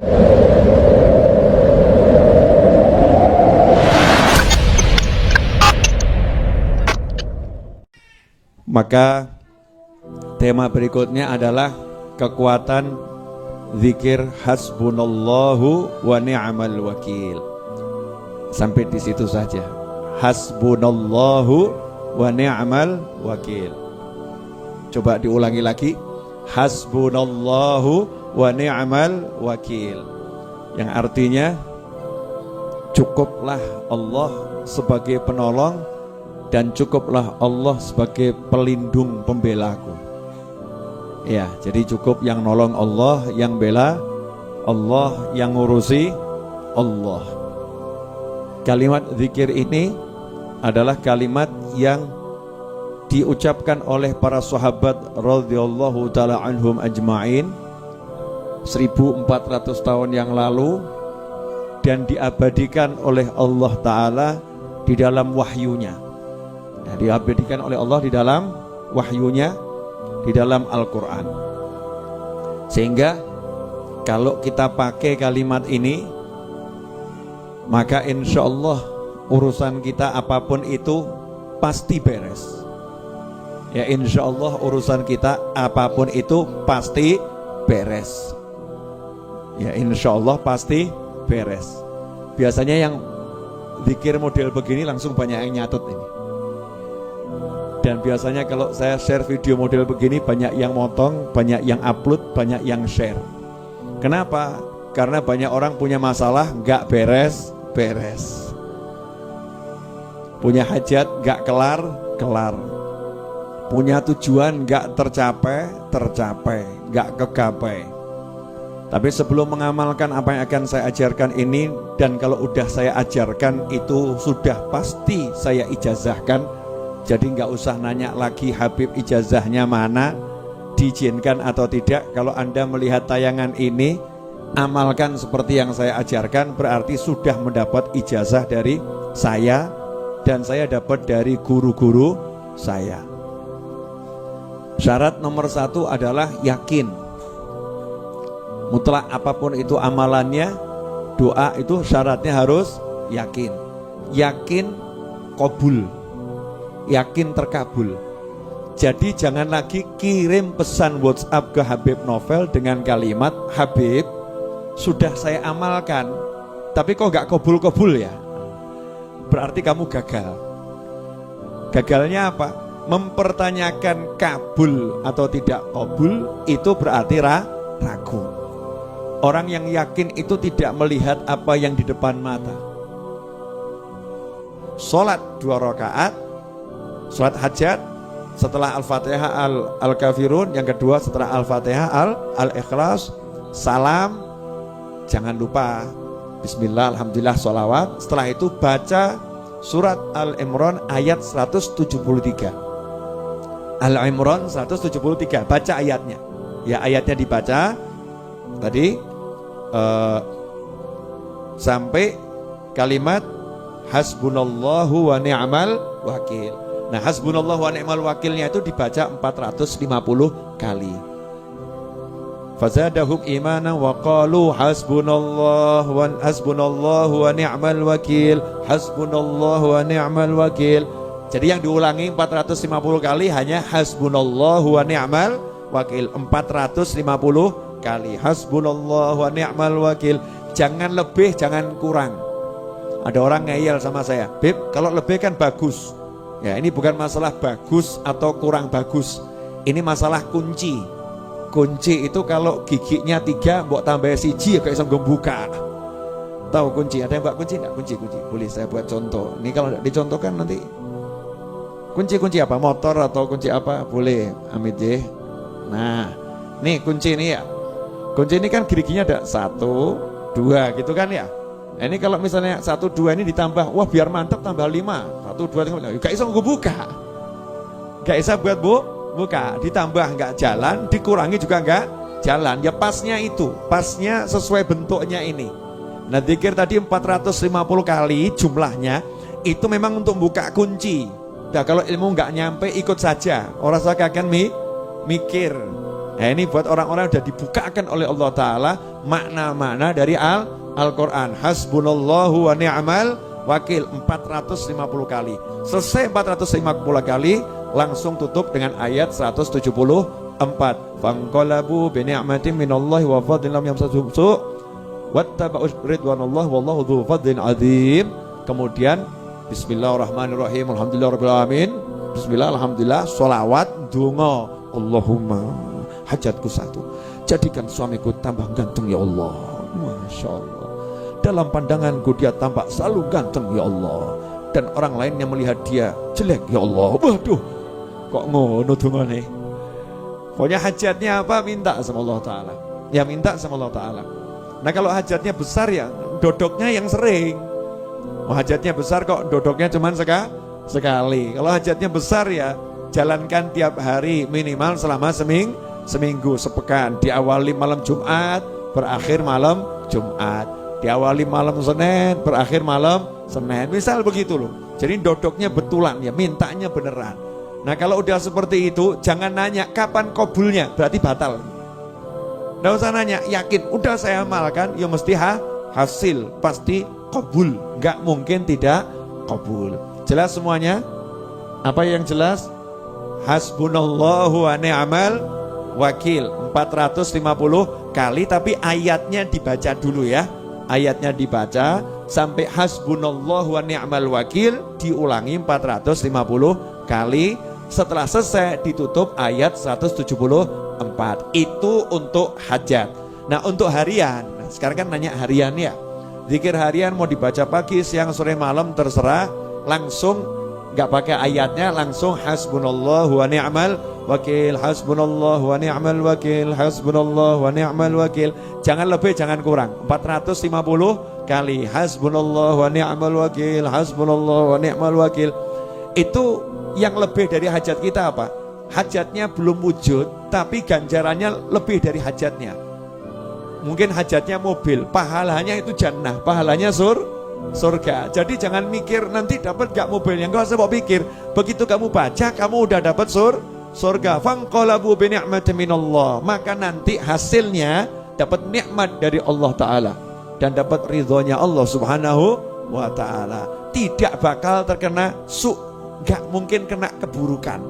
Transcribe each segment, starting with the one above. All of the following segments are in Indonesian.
Maka tema berikutnya adalah kekuatan zikir hasbunallahu wa ni'mal wakil. Sampai di situ saja. Hasbunallahu wa ni'mal wakil. Coba diulangi lagi. Hasbunallahu wa ni'mal wakil. Yang artinya cukuplah Allah sebagai penolong dan cukuplah Allah sebagai pelindung pembelaku. Ya, jadi cukup yang nolong Allah, yang bela Allah, yang ngurusi Allah. Kalimat zikir ini adalah kalimat yang diucapkan oleh para sahabat radhiyallahu taala anhum ajma'in 1400 tahun yang lalu, dan diabadikan oleh Allah taala di dalam wahyunya. Nah, diabadikan oleh Allah di dalam wahyunya, di dalam Al-Quran. Sehingga kalau kita pakai kalimat ini, maka insya Allah urusan kita apapun itu pasti beres. Ya, insya Allah urusan kita apapun itu pasti beres. Ya, insya Allah pasti beres. Biasanya yang zikir model begini langsung banyak yang nyatet ini. Dan biasanya kalau saya share video model begini, banyak yang motong, banyak yang upload, banyak yang share. Kenapa? Karena banyak orang punya masalah gak beres-beres, punya hajat gak kelar-kelar, punya tujuan gak tercapai, gak kegapai. Tapi sebelum mengamalkan apa yang akan saya ajarkan ini, dan kalau udah saya ajarkan itu sudah pasti saya ijazahkan. Jadi nggak usah nanya lagi Habib ijazahnya mana, diizinkan atau tidak. Kalau Anda melihat tayangan ini, amalkan seperti yang saya ajarkan, berarti sudah mendapat ijazah dari saya, dan saya dapat dari guru-guru saya. Syarat nomor 1 adalah yakin. Mutlak apapun itu amalannya, doa itu syaratnya harus yakin. Yakin qabul, yakin terkabul. Jadi jangan lagi kirim pesan WhatsApp ke Habib Novel dengan kalimat, Habib sudah saya amalkan tapi kok gak kabul-kabul ya. Berarti kamu gagal. Gagalnya apa? Mempertanyakan kabul atau tidak kabul, itu berarti ragu. Orang yang yakin itu tidak melihat apa yang di depan mata. Sholat 2 rakaat, sholat hajat, setelah Al-Fatihah Al-Kafirun, yang kedua setelah Al-Fatihah Al-Ikhlas, salam, jangan lupa Bismillah, Alhamdulillah, sholawat. Setelah itu baca surat Al-Imran ayat 173. Al-Imran 173, baca ayatnya. Ya, ayatnya dibaca tadi sampai kalimat hasbunallahu wa ni'mal wakil. Nah, hasbunallahu wa ni'mal wakilnya itu dibaca 450 kali. Fazadahum imanan wa qalu hasbunallahu wa ni'mal wakil, hasbunallahu wa ni'mal wakil. Jadi yang diulangi 450 kali hanya hasbunallahu wa ni'mal wakil, 450 kali hasbunallahu wa ni'mal wakil. Jangan lebih, jangan kurang. Ada orang ngeyel sama saya, Bib, kalau lebih kan bagus. Ya, ini bukan masalah bagus atau kurang bagus. Ini masalah kunci. Kunci itu kalau giginya 3 mbok tambah 1 ya kayak iso buka. Tahu kunci? Ada yang mbak kunci enggak? Kunci. Boleh saya buat contoh. Ini kalau dicontohkan nanti. Kunci apa? Motor atau kunci apa? Boleh, Amit J. Nah, nih kunci ini ya. Kunci ini kan giginya ada 1, 2 gitu kan ya. Nah, ini kalau misalnya 1, 2 ini ditambah, wah biar mantap tambah 5. 1, 2, 3, gak bisa buka. Gak bisa buat buka. Ditambah nggak jalan, dikurangi juga nggak jalan. Ya pasnya itu, pasnya sesuai bentuknya ini. Nah, zikir tadi 450 kali jumlahnya, itu memang untuk buka kunci. Nah, kalau ilmu nggak nyampe ikut saja. Orang saya akan mikir. Nah, ini buat orang-orang yang sudah dibukakan oleh Allah Ta'ala, makna-makna dari Al-Quran. Hasbunallahu wa ni'mal wakil 450 kali. Selesai 450 kali, langsung tutup dengan ayat 174. Fanqalabu bi ni'matin minallahi wa fadlin lam yamsasuhum su' wattaba'u ridwanallah wallahu dzu fadlin azim. Kemudian bismillahirrahmanirrahim, alhamdulillahirabbil alamin. Bismillah, alhamdulillah, sholawat, donga. Allahumma hajatku satu, jadikan suamiku tambah ganteng ya Allah. Masya Allah, dalam pandanganku dia tampak selalu ganteng ya Allah, dan orang lain yang melihat dia jelek ya Allah. Waduh, kok ngono dongane. Pokoknya hajatnya apa, minta sama Allah Ta'ala. Ya minta sama Allah Ta'ala. Nah kalau hajatnya besar ya dodoknya yang sering. Oh, hajatnya besar kok dodoknya cuman sekali. Kalau hajatnya besar ya jalankan tiap hari minimal selama seminggu, sepekan. Diawali malam Jumat, berakhir malam Jumat. Diawali malam Senin, berakhir malam Senin. Misal begitu loh. Jadi dodoknya betulan ya, mintanya beneran. Nah kalau udah seperti itu, jangan nanya kapan kabulnya, berarti batal. Nggak usah nanya, yakin, udah saya amalkan, ya mesti hasil, pasti kabul. Nggak mungkin tidak kabul. Jelas semuanya? Apa yang jelas? Hasbunallahu wa ni'mal wakil 450 kali, tapi ayatnya dibaca dulu ya. Ayatnya dibaca sampai hasbunallahu wa ni'mal wakil, diulangi 450 kali. Setelah selesai ditutup ayat 174. Itu untuk hajat. Nah untuk harian, nah, sekarang kan nanya harian ya. Zikir harian mau dibaca pagi, siang, sore, malam terserah. Langsung gak pakai ayatnya, langsung hasbunallahu wa ni'mal wakil, hasbunallahu wa ni'mal wakil, hasbunallahu wa ni'mal wakil. Jangan lebih, jangan kurang. 450 kali hasbunallahu wa ni'mal wakil, hasbunallahu wa ni'mal wakil. Itu yang lebih dari hajat kita apa? Hajatnya belum wujud, tapi ganjarannya lebih dari hajatnya. Mungkin hajatnya mobil, pahalanya itu jannah, pahalanya surga. Jadi jangan mikir nanti dapat gak mobilnya, gak usah mau pikir. Begitu kamu baca, kamu udah dapat surga. Fanqalabu bi ni'matin minallah, maka nanti hasilnya dapat nikmat dari Allah Ta'ala dan dapat ridhonya Allah Subhanahu wa Ta'ala. Tidak bakal terkena gak mungkin kena keburukan.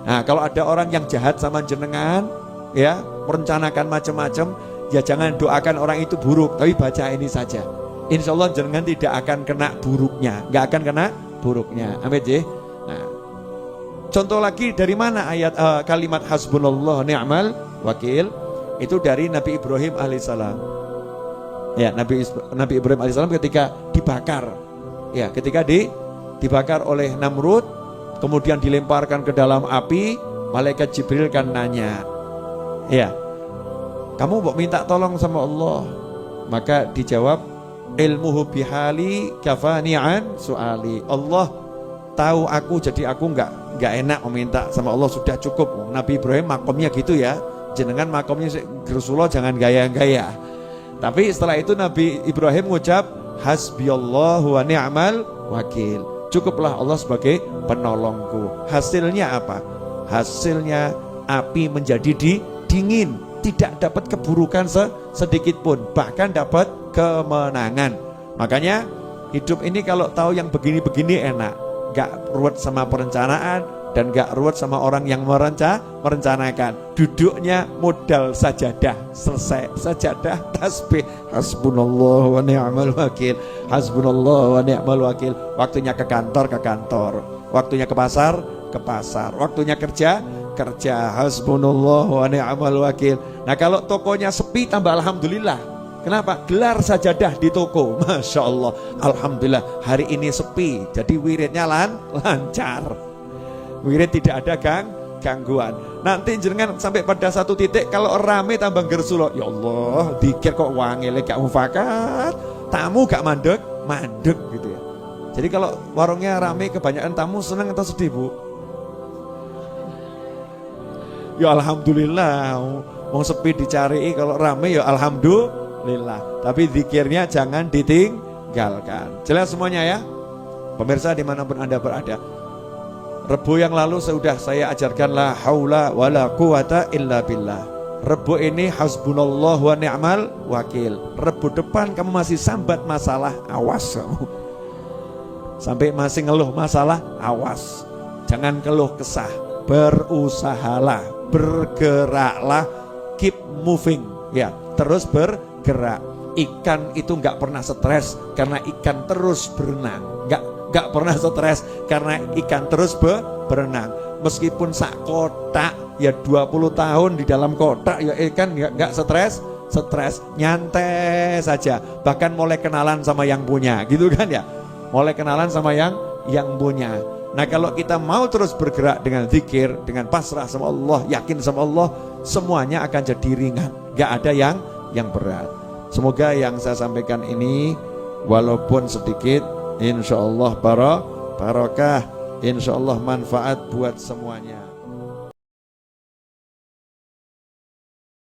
Nah kalau ada orang yang jahat sama jenengan ya, merencanakan macam-macam, ya jangan doakan orang itu buruk, tapi baca ini saja. Insya Allah jenengan tidak akan kena buruknya, gak akan kena buruknya. Amin ya. Nah, contoh lagi dari mana ayat kalimat hasbunallah ni'mal wakil? Itu dari Nabi Ibrahim alaihissalam. Ya, Nabi Ibrahim alaihissalam ketika dibakar, ya ketika dibakar oleh Namrud, kemudian dilemparkan ke dalam api, malaikat Jibril kan nanya, ya kamu mau minta tolong sama Allah? Maka dijawab, ilmuhu bihali kafani'an su'ali. Allah tahu aku, jadi aku nggak enak meminta sama Allah, sudah cukup. Nabi Ibrahim makomnya gitu ya, jenengan makomnya Rasulullah jangan gaya-gaya. Tapi setelah itu Nabi Ibrahim mengucap hasbiyallahu wa ni'mal wakil, cukuplah Allah sebagai penolongku. Hasilnya apa? Hasilnya api menjadi dingin, tidak dapat keburukan sedikit pun, bahkan dapat kemenangan. Makanya hidup ini kalau tahu yang begini-begini enak, gak ruwet sama perencanaan dan gak ruwet sama orang yang merencanakan. Duduknya modal sajadah, selesai sajadah, tasbih, hasbunallah wa ni'mal wakil, hasbunallah wa ni'mal wakil. Waktunya ke kantor, waktunya ke pasar, waktunya kerja, hasbunallah wa ni'mal wakil. Nah kalau tokonya sepi, tambah alhamdulillah. Kenapa? Gelar sajadah di toko, Masya Allah, alhamdulillah hari ini sepi, jadi wiridnya lancar, wirid tidak ada gangguan. Nanti jenengan sampai pada satu titik kalau rame tambah gersulo, ya Allah dikir kok wangile gak mufakat, tamu gak mandek gitu ya. Jadi kalau warungnya rame kebanyakan tamu, senang atau sedih Bu? Ya alhamdulillah, mau sepi dicari, kalau rame ya alhamdulillah. Tapi zikirnya jangan ditinggalkan. Jelas semuanya ya? Pemirsa dimanapun Anda berada, Rebu yang lalu sudah saya ajarkan la haula wala quwata illa billah. Rebo ini hasbunallah wa ni'mal wakil. Rebo depan kamu masih sambat masalah, awas kamu. Sampai masih ngeluh masalah, awas. Jangan keluh kesah, berusahalah, bergeraklah, keep moving, ya, terus bergerak. Ikan itu nggak pernah stres karena ikan terus berenang. Nggak pernah stres karena ikan terus berenang. Meskipun sak kotak ya 20 tahun di dalam kotak ya ikan nggak stres, nyantai saja. Bahkan mulai kenalan sama yang punya, gitu kan ya. Mulai kenalan sama yang punya. Nah kalau kita mau terus bergerak dengan zikir, dengan pasrah sama Allah, yakin sama Allah, semuanya akan jadi ringan. Nggak ada yang berat. Semoga yang saya sampaikan ini walaupun sedikit, insya Allah barokah, insya Allah manfaat buat semuanya.